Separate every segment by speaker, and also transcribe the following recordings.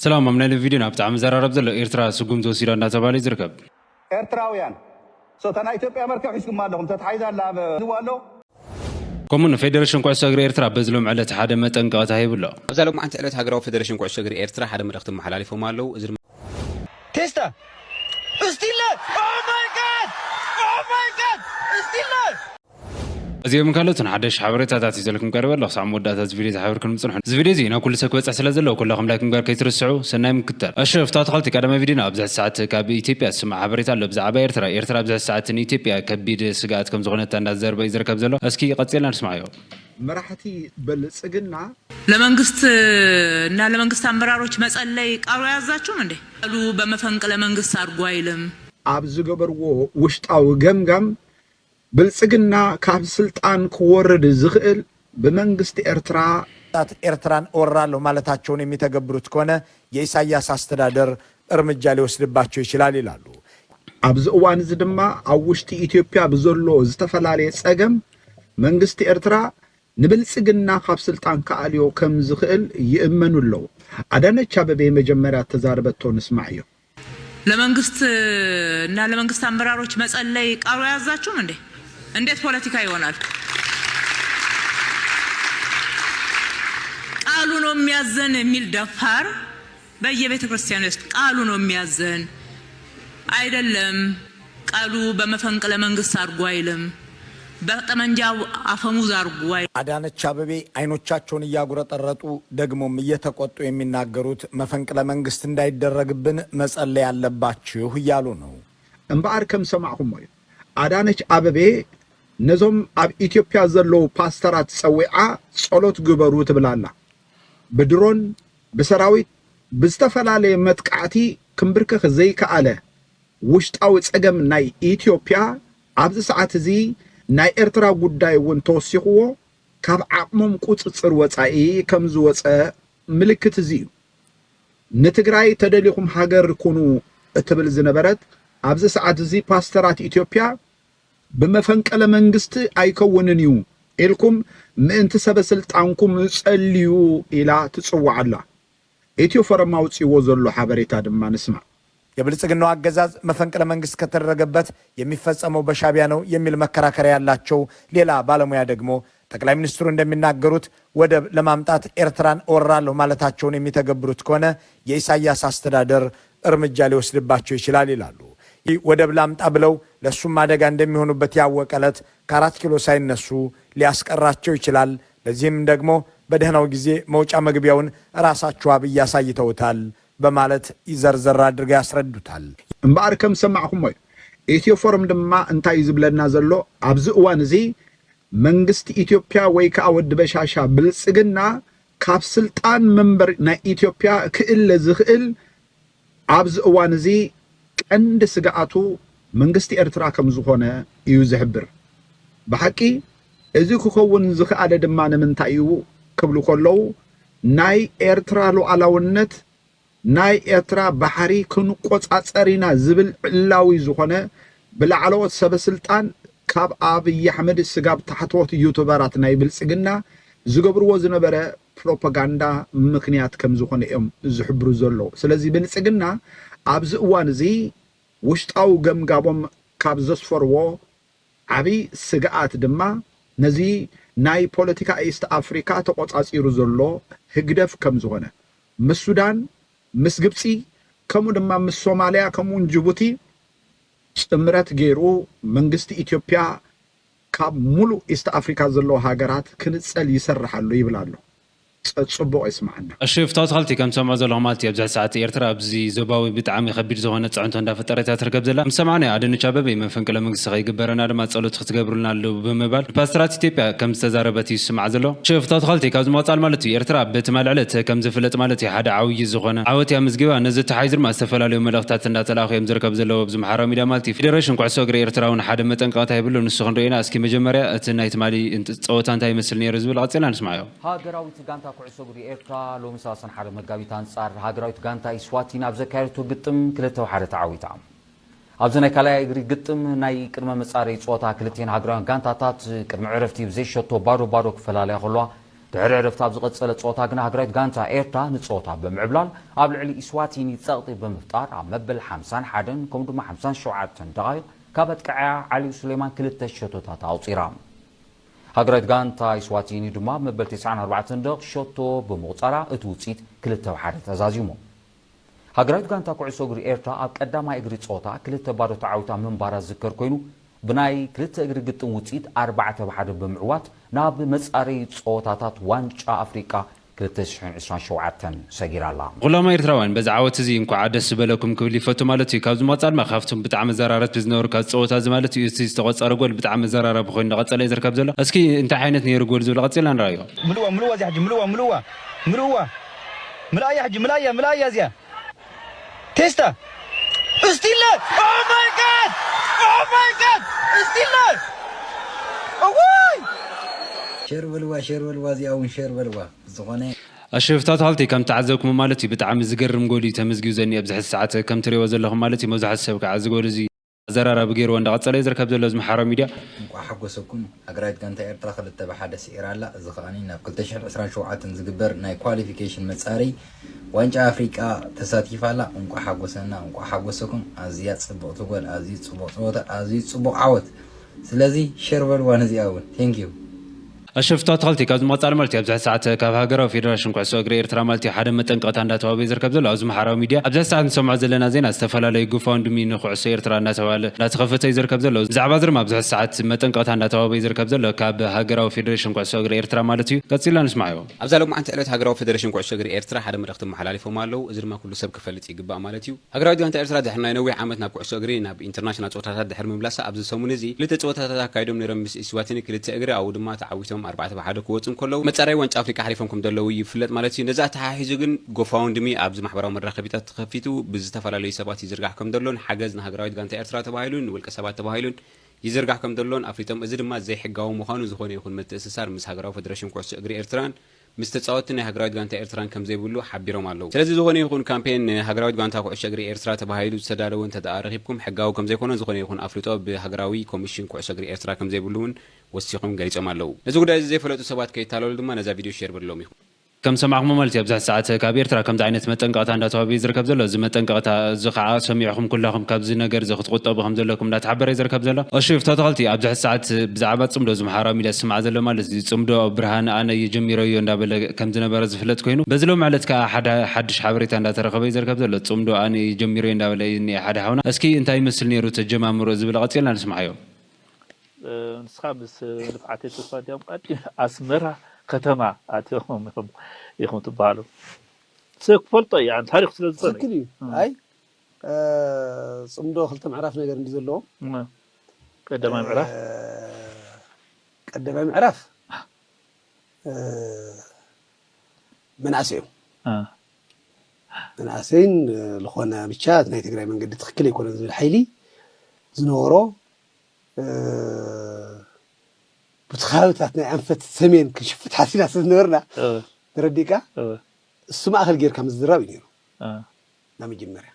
Speaker 1: سلام من الفيديو نبتاع مزارب زلو إيرترا سقوم توسيرا نتبالي زركب
Speaker 2: إيرتراويان صوتنا إثيوبيا مركب حسكم ما لهم تتحيز على نوالو
Speaker 1: كمون فيدريشن كوع سجر إيرترا بزلوم على حدا متن قاطع هاي بالله
Speaker 3: زالوك مع أنت قلت هجروا فيدريشن كوع سجر إيرترا حدا من أختم محل عليه فمالو
Speaker 4: تيستا استيلا أوه ماي جاد أوه ماي جاد استيلا
Speaker 1: أزيد من كلتون حدش حبرت تعطي زلكم قرب الله صعب مدة فيديو تحبركم مصنع فيديو زين كل سكوت أسئلة زلوا كلهم لكم قال كيترسعوا سنة من كتر أشوف تدخلت كلام فيديونا بزع ساعات كابي إثيوبيا سمع حبرت على بزع إيرترا بزع ساعات إثيوبيا كبيد سجات كم زغنة النازر بيزر كبزلوا أسكي قتلنا نسمعه
Speaker 5: مرحتي بلصقنا
Speaker 6: ለመንግስት አመራሮች መጸለይ ቃሉ ያዛችሁ እንዴ አሉ በመፈንቅለ መንግስት አርጎ አይልም
Speaker 5: አብዝ ገበርዎ ውሽጣው ገምጋም ብልጽግና ካብ ስልጣን ከወረደ ዝኽእል በመንግስት ኤርትራን ወራለው ማለታቸውን የሚተገብሩት ከሆነ የኢሳያስ አስተዳደር እርምጃ ሊወስድባቸው ይችላል ይላሉ። አብዝ እዋን ዝድማ አውሽቲ ኢትዮጵያ በዘሎ ዝተፈላልየ ጸገም መንግስት ኤርትራ ንብልጽግና ካብ ስልጣን ከአልዮ ከም ዝኽእል ይእመኑለው። አዳነች አበቤ መጀመሪያ ተዛርበቶ ንስማዕዮ
Speaker 6: ለመንግስት አመራሮች መጸለይ ቃሉ ያዛችሁ እንዴ እንዴት ፖለቲካ ይሆናል? ቃሉ ነው የሚያዘን የሚል ደፋር በየቤተ ክርስቲያኑ ውስጥ ቃሉ ነው የሚያዘን አይደለም። ቃሉ በመፈንቅለ መንግስት አርጎ አይልም በጠመንጃው አፈሙዝ አርጎ
Speaker 4: አዳነች አበቤ አይኖቻቸውን ያጉረጠረጡ ደግሞም እየተቆጡ የሚናገሩት መፈንቅለ መንግስት እንዳይደረግብን መጸለይ ያለባችሁ ይያሉ ነው።
Speaker 5: እምባር ከም ሰማዕኩም ወይ አዳነች አበቤ ነዞም አብ ኢትዮጵያ ዘለው ፓስተራት ጸዊዓ ጸሎት ግበሩ ትብላላ በድሮን በሰራዊት በስተፈላለየ መጥቃዕቲ ክንብርከ ዘይከአለ ውሽጣው ጸገም ናይ ኢትዮጵያ አብዝ ሰዓት እዚ ናይ ኤርትራ ጉዳይ ወን ተወሲኽዎ ካብ ዓቅሞም ቁጽጽር ወጻኢ ከም ዝወፀ ምልክት እዚ ንትግራይ ተደሊኹም ሃገር ኩኑ እትብል ዝነበረት አብዝ ሰዓት እዚ ፓስተራት ኢትዮጵያ በመፈንቅለ መንግስት አይከውንን እዩ ኢልኩም ምእንቲ ሰበስልጣንኩም ጸልዩ ኢላ ትጽዋዓላ ኢትዮ ፎረም አውጽይዎ ዘሎ ሓበሬታ ድማ ንስማ።
Speaker 4: የብልጽግናው አገዛዝ መፈንቅለ መንግስት ከተደረገበት የሚፈጸመው በሻቢያ ነው የሚል መከራከሪያ ያላቸው ሌላ ባለሙያ ደግሞ ጠቅላይ ሚኒስትሩ እንደሚናገሩት ወደብ ለማምጣት ኤርትራን ወራለሁ ማለታቸውን የሚተገብሩት ከሆነ የኢሳያስ አስተዳደር እርምጃ ሊወስድባቸው ይችላል ይላሉ። ወደብ ላምጣ ብለው ለሱም አደጋ እንደሚሆኑበት ያወቀለት ከ4 ኪሎ ሳይነሱ ሊያስቀራቸው ይችላል። ለዚህም ደግሞ በደህናው ጊዜ መውጫ መግቢያውን ራሳቸው አብይ ያሳይተውታል በማለት ይዘርዘር አድርገው ያስረዱታል።
Speaker 5: እምባር ከም ሰማዕኩም ወይ ኢትዮ ፎረም ድማ እንታይ ዝብለና ዘሎ አብዝ እዋን እዚ መንግስት ኢትዮጵያ ወይ ከአወድ በሻሻ ብልጽግና ካብ ስልጣን መንበር ናይ ኢትዮጵያ ክእለ ዝኽእል አብዝ እዋን እዚ ቀንድ ስጋአቱ መንግስት ኤርትራ ከም ዝኾነ እዩ ዝሕብር። በሐቂ እዚ ክኸውን ዝኽኣለ ድማ ንምንታይ እዩ ክብሉ ከለው ናይ ኤርትራ ሉዓላውነት ናይ ኤርትራ ባሕሪ ክንቆጻጸሪና ዝብል ዕላዊ ዝኾነ ብላዕለዎት ሰበስልጣን ካብ አብይ አሕመድ ስጋብ ታሕተዎት ዩቱበራት ናይ ብልጽግና ዝገብርዎ ዝነበረ ፕሮፓጋንዳ ምክንያት ከም ዝኾነ እዮም ዝሕብሩ ዘሎ። ስለዚ ብልጽግና አብዝ እዋን እዚ ውሽጣው ገምጋቦም ካብ ዘስፈርዎ ዓብይ ስጋኣት ድማ ነዚ ናይ ፖለቲካ ኢስት አፍሪካ ተቆጻጺሩ ዘሎ ህግደፍ ከም ዝኾነ ምስ ሱዳን ምስ ግብፂ ከምኡ ድማ ምስ ሶማሊያ ከምኡን ጅቡቲ ጥምረት ገይሩ መንግስቲ ኢትዮጵያ ካብ ሙሉእ ኢስት አፍሪካ ዘሎ ሃገራት ክንጸል ይሰርሓሉ ይብላሉ። ጽቡቅ ይስማዕና
Speaker 1: أشوف تدخلت كم سمع زلهم مالتي أبزع ساعات إيرترا بزي زباوي بتعامي خبير زهونة تعنت عند فترة تركب زلا مسمعني عدن شبابي من فنك لما قصة جبرنا لما تصلوا تختبرنا له بمبال باستراتي تيبيا كم استزاربتي سمع زلو شوف تدخلت كم زمات على مالتي إيرترا بتمال علت كم زفلت مالتي حدا عوي زهونة عوتي أمزجوا نزلت حيزر ما استفلا اليوم ملقطات الناس الأخير يمزركب زلو بزم حرامي دا مالتي فيدريشن كعسو غير إيرترا ونحد متن قاطع يبلون السخن رينا أسكي مجمرة أتنايت مالي أنت صوتان تاي مثلني رزول عطينا نسمعه
Speaker 7: هاجراوي تجانتا كعسو غير لو مساسن حرب مغابيت انصار هاجراويت غانتا يسواتين ابز كاريتو ግጥም ክልተው ሓደ ተዓዊታ ابزنا كلا يغري ግጥም ናይ ቅድመ መጻሪ ጾታ ክልቴን ሃገራን ጋንታታት ቅድመ ዕረፍቲ ብዘይሸቶ ባዶ ክፈላልያ ኸሏ ድሕሪ ዕረፍቲ ኣብ ዝቐፀለ ፀወታ ግን ሃገራዊት ጋንታ ኤርትራ ንፀወታ ብምዕብላል ኣብ ልዕሊ ኢስዋቲኒ ፀቕጢ ብምፍጣር ኣብ መበል 51 ከምኡ ድማ 57 ደቂቕ ካብ ኣጥቃዕያ ዓልዩ ሱሌማን 2 ሸቶታት ኣውፂራ ሃገራዊት ጋንታ ኢስዋቲኒ ድማ መበል 94 ደቂቕ ሸቶ ብምቑፃራ እቲ ውፅኢት 2-1 ተዛዚሙ ሃገራዊት ጋንታ ኩዕሶ እግሪ ኤርትራ ኣብ ቀዳማይ እግሪ ፀወታ 2 ባዶ ተዓዊታ ምንባራ ዝዝከር ኮይኑ ብናይ 2 እግሪ ግጥም ውፅኢት 4-1 ብምዕዋት ናብ መጻረዪ ፀወታታት ዋንጫ ኣፍሪቃ 2027 ሰጊራላ
Speaker 1: غلاما ኤርትራውያን በዚ ዓወት እዚ እንኳዕ ደስ በለኩም ክብል ይፈቱ ማለት እዩ ካብዚ መጻል ማ ካብቶም ብጣዕሚ መዘራረት ዝነበሩ ካብ ፀወታ እዚ ማለት እዩ እቲ ዝተቆፀረ ጎል ብጣዕሚ መዘራረብ ኮይኑ እንዳቀፀለ ይዝርከብ ዘሎ እስኪ እንታይ ዓይነት ነይሩ ጎል ዝብል ቀፂልና ንራዮ
Speaker 8: ملوة زي حجي ملوة ملايا حجي ملايا زي تيستا استيلا اوه ماي جاد استيلا اوه
Speaker 9: شير بلوا زي او شير بلوا زغونه
Speaker 1: الشفتات هالتي كم تعذبكم مالتي بتعم زقرم قولي تمزجو زني ابزح الساعات كم تري وزلهم مالتي موزع السبك عز قول زي زرارة بغير وند قصلا يزركب زلو زم حرام ميديا
Speaker 9: حقوسكم اقرايت كانت ايرترا خلت بحدث ايران لا زخاني نا 2017 زغبر ناي كواليفيكيشن مصاري وانجا افريقيا تساتيفالا انكو حقوسكم ازيات صبوت قول ازيت صبوت ازيت صبو عوت سلازي شيربل وانزي اول ثانك يو
Speaker 1: الشفتات هالتي كاز مقطع مالتي ابزح ساعات كاف هاجر فيدراسيون كعسو اغري ايرترا مالتي حدا متنقط عند توابي يزركب زلو ازم حراو ميديا ابزح ساعات نسمع زلنا زينا استفلاله يغفاوند مين كعسو ايرترا ناتوال لا تخفته يزركب زلو زعبا درم ابزح ساعات متنقط عند توابي يزركب زلو كاب هاجر فيدراسيون كعسو اغري ايرترا مالتي قصيلا نسمعوا
Speaker 3: ابزالو ما انت قالت هاجر فيدراسيون كعسو اغري ايرترا حدا مرختم محلاليفو مالو ازر ما كله سب كفلت يغبا مالتيو هاجر انت ايرترا دحنا ينوي عامتنا كعسو اغري ناب انترناشونال صوتات دحر مبلاسا ابز سمون زي لتصوتات كايدوم نرمس اسواتني كلت اغري او دما تعويتهم 4-1 كوصم كلو مصاري وانچ افريقيا حريفهم دلو يفلط مالتي نزا تحاحيزو ግን ጎፋውንድሚ ኣብዝ ማሕበራዊ መራኸቢታት ተኸፊቱ ብዝተፈላለዩ ሰባት ይዝርጋሕከም ደሎን ሓገዝ ንሃገራዊት ጋንታ ኤርትራ ተባሂሉን ውልቀ ሰባት ተባሂሉን ይዝርጋሕከም ደሎን ኣፍሪቶም እዚ ድማ ዘይሕጋዊ ምዃኑ ዝኾነ ይኹን ምትእስሳር ምስ ሃገራዊ ፌደሬሽን ኩዕሶ እግሪ ኤርትራን ምስ ተጻወትን ናይ ሃገራዊት ጋንታ ኤርትራን ከም ዘይብሉ ሓቢሮም ኣለዉ ስለዚ ዝኾነ ይኹን ካምፔን ሃገራዊት ጋንታ ኩዕሶ እግሪ ኤርትራ ተባሂሉ ዝተዳለወን ተዳረኺብኩም ሕጋዊ ከም ዘይኮነ ዝኾነ ይኹን ኣፍሪጦ ብሃገራዊ ኮሚሽን ኩዕሶ እግሪ ኤርትራ ከም ዘይብሉን ወሲኹም ገሊጾም ኣለዉ ነዚ ጉዳይ ዘይፈለጡ ሰባት ከይታለሉ ድማ ነዛ ቪድዮ ሼር ብሎም ይኹን
Speaker 1: كم سمعكم مالتي ابزح ساعات كاب ايرترا كم عينت متنقطه عند توابي يزركب زلو زي متنقطه زخع سميعكم كلكم كاب زي نجر زي تقطبوا زلكم لا تعبر يزركب زلو اشوف تاتغلتي ابزح ساعات بزعبه صمدو زم حرامي لسمع زلو مالت زي صمدو برهان انا يجميرو يندابل كم زنبر زفلت كوينو بزلو مالت كا حدش حبريت عند ترخبه يزركب زلو صمدو انا يجميرو يندابل اني حد حونا اسكي انت يمثل نيرو تجمامرو زبل قتلنا نسمعيو
Speaker 10: نسخابس رفعتي تصاديهم قد اسمرها ከተማ አትሆም ይሁን ተባሉ ሰክፈልጦ ያን ታሪክ ስለዘነ
Speaker 11: አይ ጽምዶ ክልተ ምዕራፍ ነገር እንዲ ዘሎ
Speaker 10: ቀዳማይ
Speaker 11: ምዕራፍ መናእሰይን ለኾነ ብቻ ናይ ትግራይ መንገዲ ትክክል ይኮነ ዝብል ሓይሊ ዝነበሮ بتخاوتات ناي انفت سمين كشفت حاسينا سنورنا ترديكا السما اخر غير كم زراوي نيرو نامي جمريا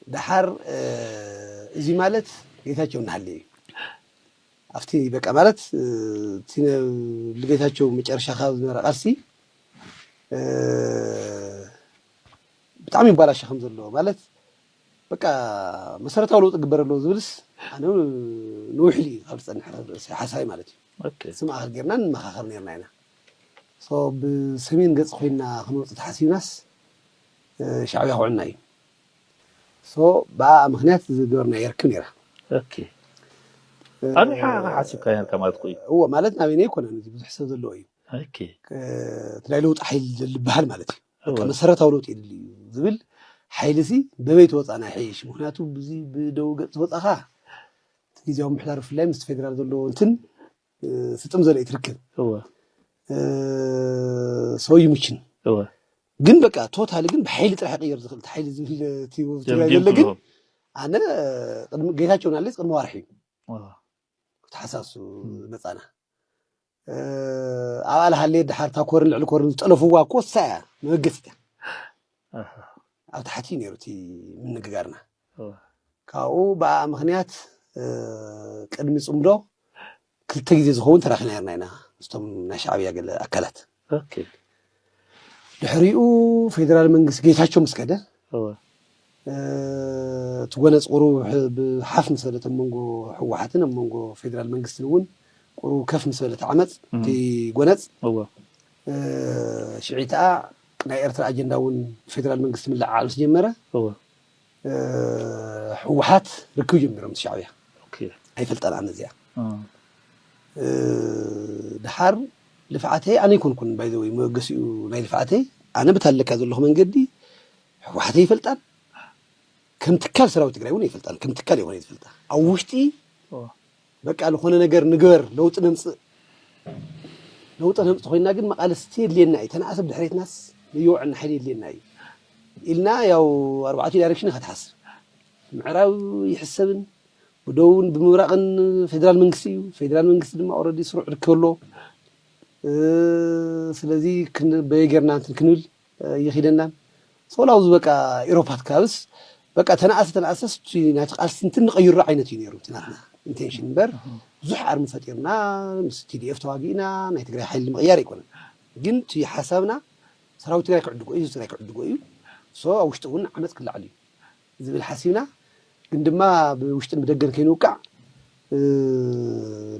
Speaker 11: دحر ازي مالت ጌታቸው ናህልይ አፍቲ በቃ ማለት ቲነ ለጌታቸው መጨረሻ ካብ ዝመረቃሲ በጣም ይባላሽ ከም ዘሎ ማለት በቃ መሰረታው ለውጥ ግበረሎ ዝብልስ አነ ንውሕሊ ካብ ዝጸንሕ ሓሳይ ማለት እዩ ኦኬ ስማ ገርናን መኻኸር ነርና ኢና ሶ ብሰሜን ገጽ ኮይና ክንወጽ ተሓሲብናስ ሻዕብያ ኾዕና እዩ ሶ በአ ምክንያት ዝገበርና ይርክብ ነራ
Speaker 10: ኦኬ አነ ሓሲብካ ያን ከማለት ቆይ
Speaker 11: هو ማለት ናበይ ኮነ እዚ ብዙሕ ሰብ ዘሎ እዩ
Speaker 10: ኦኬ
Speaker 11: ትላይ ለውጥ ሓይል ዝልባሃል ማለት እዩ መሰረታው ለውጥ ይድል ዝብል ሓይልሲ በቤት ወጻና ሕይሽ ምክንያቱ ብዚ ብደው ገጽ ወጻኻ ጊዜው ምሕዳር ፍላይ ምስ ፌደራል ዘሎ እንትን ስጥም ዘለ ይትርክብ هو ሰው ይሙችን هو ግን በቃ ቶታሊ ግን በኃይል ጥራሕ ይቀየር ዝኽል ሓይል ዝብል ቲው ትግራይ ግን አነ ቅድም ጌታቸውና ለስ ቅድም ዋርሒ ተሓሳሱ መጻና አባል ሃለ ድሓርታ ኮርን ልዕል ኮርን ጠለፉዋ ኮሳያ መገስታ ኣብ ታሕቲ ነሩቲ ምን ንግጋርና ካኡ በአ ምክንያት ቅድሚ ጽምዶ ክልተ ግዜ ዝኸውን ተራኺና ነርና ኢና እስቶም ናይ ሻዕብያ ገለ ኣካላት
Speaker 10: ኦኬ
Speaker 11: ድሕሪኡ ፌደራል መንግስቲ ጌታቸው ምስ ከደ ትጎነፅ ቁሩብ ብሓፍ ምስ በለት ኣብ መንጎ ሕወሓትን ኣብ መንጎ ፌደራል መንግስትን እውን ቁሩብ ከፍ ምስ በለት ዓመፅ እቲ ጎነፅ ሽዒትኣ ናይ ኤርትራ ኣጀንዳ እውን ፌደራል መንግስቲ ምልዓል ምስ ጀመረ ሕወሓት ርክብ ጀሚሮም ምስ ሻዕብያ ኣይፈልጠን ኣነ እዚኣ ድሓር ልፍዓተይ ኣነ ይኮንኩን ባይዘወይ መገሲኡ ናይ ልፍዓተይ ኣነ ብታለካ ዘለኹ መንገዲ ሕወሓተይ ይፈልጣን ከም ትካል ሰራዊት ትግራይ እውን ይፈልጣን ከም ትካል ይኾነ ይፈልጣ ኣብ ውሽጢ በቃ ዝኾነ ነገር ንግበር ለውጥ ነምፅእ ኮይና ግን መቃለ ስቲ የድልየና እዩ ተናእሰብ ድሕሬትናስ ንየውዕና ሓይሊ የድልየና እዩ ኢልና ያው 4 ዳይሬክሽን ከተሓስብ ምዕራብ ይሕሰብን ብደውን ብምብራቕን ፌደራል መንግስቲ እዩ ፌደራል መንግስቲ ድማ ኦልሬዲ ስሩዕ ርከበሎ ስለዚ በየገርና እንትን ክንብል ይኺደና ሶላው በቃ ኢሮፓት ካብስ በቃ ተናእሰ ናቲ ቃልሲ እንትን ንቀይሮ ዓይነት እዩ ነይሩ ትናትና ኢንቴንሽን እምበር ብዙሕ ኣርሚ ፈጢርና ምስ ቲዲኤፍ ተዋጊእና ናይ ትግራይ ሓይሊ ምቕያር ኣይኮነን ግን እቲ ሓሳብና ሰራዊት ትግራይ ክዕድጎ እዩ ትግራይ ክዕድጎ እዩ ሶ ኣብ ውሽጢ እውን ዓመፅ ክላዕል እዩ ዝብል ሓሲብና ግን ድማ ብውሽጥን ብደገን ከይንውቃዕ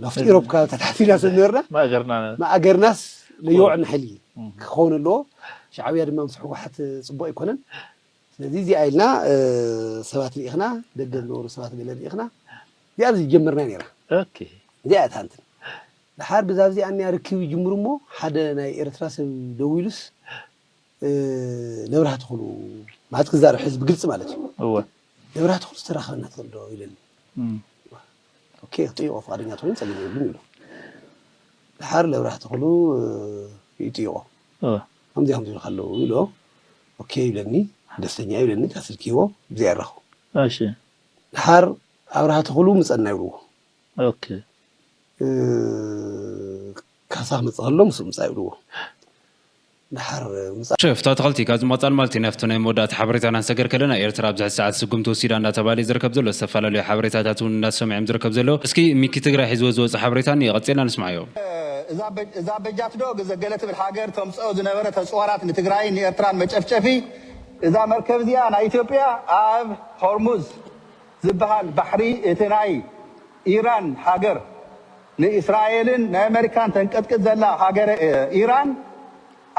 Speaker 11: ላፍቲ ኢሮፕ ካብ ተታሕቲና ሰነርና ማእገርናስ ለየውዕና ሓይሊ ክኸውን ኣለዎ ሻዕብያ ድማ ምስ ሕወሓት ፅቡቅ ኣይኮነን ስለዚ እዚኣ ኢልና ሰባት ርኢኽና ደገ ዝነበሩ ሰባት ገለ ርኢኽና እዚኣ ዝጀመርና ነይራ እዚኣ እታ እንትን ድሓር ብዛብ እዚኣ እኒኣ ርክብ ይጅምሩ እሞ ሓደ ናይ ኤርትራ ሰብ ደው ኢሉስ ነብራህ ትኽእሉ ማለት ክዛረብ ሕዝቢ ግልፂ ማለት እዩ ነብራህ ትኽእሉ ዝተራኸበና ትኽእል ዶ ኢለኒ ኦኬ ክጥይቆ ፈቃደኛ ትኮይኑ ፀሊም የብሉን ኢሎ ድሓር ነብራህ ትኽእሉ ይጥይቆ ከምዚኣ ከምዚ ኢሉ ከለዉ ኢሎ ኦኬ ይብለኒ ደስተኛ ይብለኒ ካስልኪዎ ብዚኣ ይራኸቡ ድሓር ኣብርሃ ተኽእሉ ምፀና ይብልዎ
Speaker 10: ኦኬ
Speaker 11: ካሳ ክመፅእ ከሎ ምስኡ ምፃ ይብልዎ ድሓር
Speaker 1: ሽፍታ ተኸልቲ ካብዚ መፃል ማለት እዩ ናብቲ ናይ መወዳእቲ ሓበሬታና ንሰገር ከለና ኤርትራ ኣብዚ ሰዓት ስጉም ተወሲዳ እንዳተባሃለ ዝርከብ ዘሎ ዝተፈላለዩ ሓበሬታታት እውን እንዳተሰሚዖም ዝርከብ ዘሎ እስኪ ሚኪ ትግራይ ሒዝዎ ዝወፅእ ሓበሬታኒ ቀፂልና ንስማዕዮ
Speaker 2: እዛ በጃት ዶ ገለ ትብል ሃገር ተምፅኦ ዝነበረ ተፅዋራት ንትግራይን ንኤርትራን መጨፍጨፊ እዛ መርከብ እዚኣ ናይ ኢትዮጵያ ኣብ ሆርሙዝ ዝበሃል ባሕሪ እቲ ናይ ኢራን ሃገር ንእስራኤልን ናይ ኣሜሪካን ተንቀጥቅጥ ዘላ ሃገር ኢራን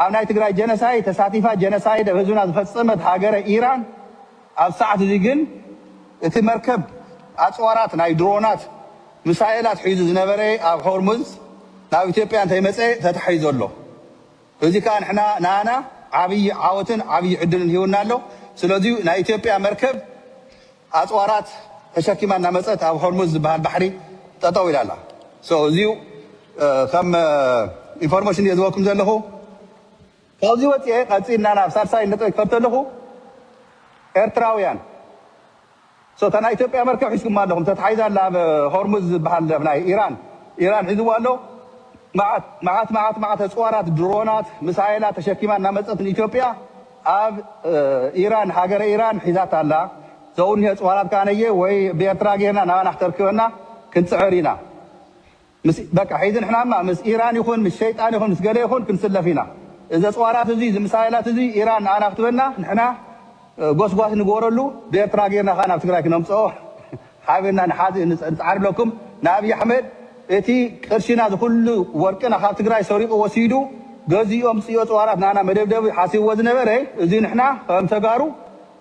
Speaker 2: ኣብ ናይ ትግራይ ጀነሳይድ ተሳቲፋ ጀነሳይድ ኣብ ህዝብና ዝፈፀመት ሃገረ ኢራን ኣብ ሰዓት እዚ ግን እቲ መርከብ ኣፅዋራት ናይ ድሮናት ሚሳኤላት ሒዙ ዝነበረ ኣብ ሆርሙዝ ናብ ኢትዮጵያ እንተይመፀ ተታሒዙ ኣሎ እዚ ከዓ ንሕና ንኣና ዓብይ ዓወትን ዓብይ ዕድልን ሂውና ኣሎ ስለዚ ናይ ኢትዮጵያ መርከብ ኣፅዋራት ተሸኪማ እናመፀት ኣብ ሆርሙዝ ዝበሃል ባሕሪ ጠጠው ኢላ ኣላ እዚኡ ከም ኢንፎርሜሽን እየ ዝወኩም ዘለኹ ካብዚ ወፂአ ቀፂልና ናብ ሳልሳይ ነጥብ ክፈልቶ ኣለኹ ኤርትራውያን እታ ናይ ኢትዮጵያ መርከብ ሒዝኩማ ኣለኹም ተታሒዛ ኣላ ኣብ ሆርሙዝ ዝበሃል ናይ ኢራን ሒዝዋ ኣሎ መዓት ኣፅዋራት ድሮናት ሚሳኤላት ተሸኪማ እናመፀት ንኢትዮጵያ ኣብ ኢራን ሃገረ ኢራን ሒዛት ኣላ ዘውኒ ኣፅዋራት ካነየ ወይ ብኤርትራ ጌርና ናባና ክተርክበና ክንፅዕር ኢና በቃ ሒዚ ንሕናማ ምስ ኢራን ይኹን ምስ ሸይጣን ይኹን ምስ ገለ ይኹን ክንስለፍ ኢና እዚ ኣፅዋራት እዚ ምሳኤላት እዚ ኢራን ንኣና ክትበና ንሕና ጎስጓስ ንገበረሉ ብኤርትራ ጌርና ከዓ ናብ ትግራይ ክነምፅኦ ሓቢርና ንፃዓርለኩም ንኣብይ ኣሕመድ እቲ ቅርሽና ዝኩሉ ወርቅና ካብ ትግራይ ሰሪቁ ወሲዱ ገዚኦም ፅዮ ኣፅዋራት ንኣና መደብደብ ሓሲብዎ ዝነበረ እዚ ንሕና ከም ተጋሩ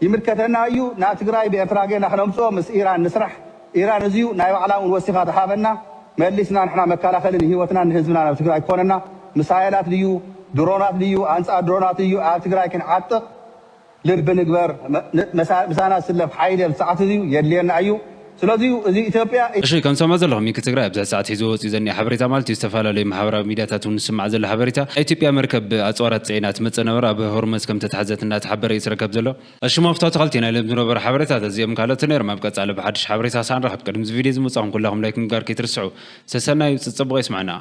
Speaker 2: ይምልከተና እዩ ናብ ትግራይ ብኤርትራ ጌርና ክነምፅኦ ምስ ኢራን ንስራሕ ኢራን እዚዩ ናይ ባዕላ እውን ወሲኻ ተሃበና መሊስና ንሕና መከላኸልን ህይወትና ንህዝብና ናብ ትግራይ ክኮነና ሚሳኤላት ድዩ ድሮናት ድዩ ኣንፃር ድሮናት እዩ ኣብ ትግራይ ክንዓጥቕ ልቢ ንግበር ምሳና ስለፍ ሓይሊ ኣብ ሰዓት እዚ የድልየና እዩ ስለዚ እዚ ኢትዮጵያ
Speaker 1: እሺ ከም ሰማ ዘለኹም ሚኪ ትግራይ ኣብዚ ሰዓት ሒዙ ወፂኡ ዘኒአ ሓበሬታ ማለት እዩ ዝተፈላለዩ ማሕበራዊ ሚድያታት እውን ንስማዕ ዘሎ ሓበሬታ ኢትዮጵያ መርከብ ኣፅዋራት ፅዒና ትመፅእ ነበረ ኣብ ሆርሙዝ ከም ተታሕዘት እናተሓበረ እዩ ዝርከብ ዘሎ እሺ መፍታው ተኸልቲ ናይ ልምዲ ነበረ ሓበሬታት እዚኦም ካልኦት ነይሮም ኣብ ቀፃሊ ብሓድሽ ሓበሬታ ሳንረኽብ ቅድሚ እዚ ቪድዮ ዝመፃኹም ኩላኹም ላይክ ምግባር ከይትርስዑ ሰሰናይ ፅቡቅ ይስማዕና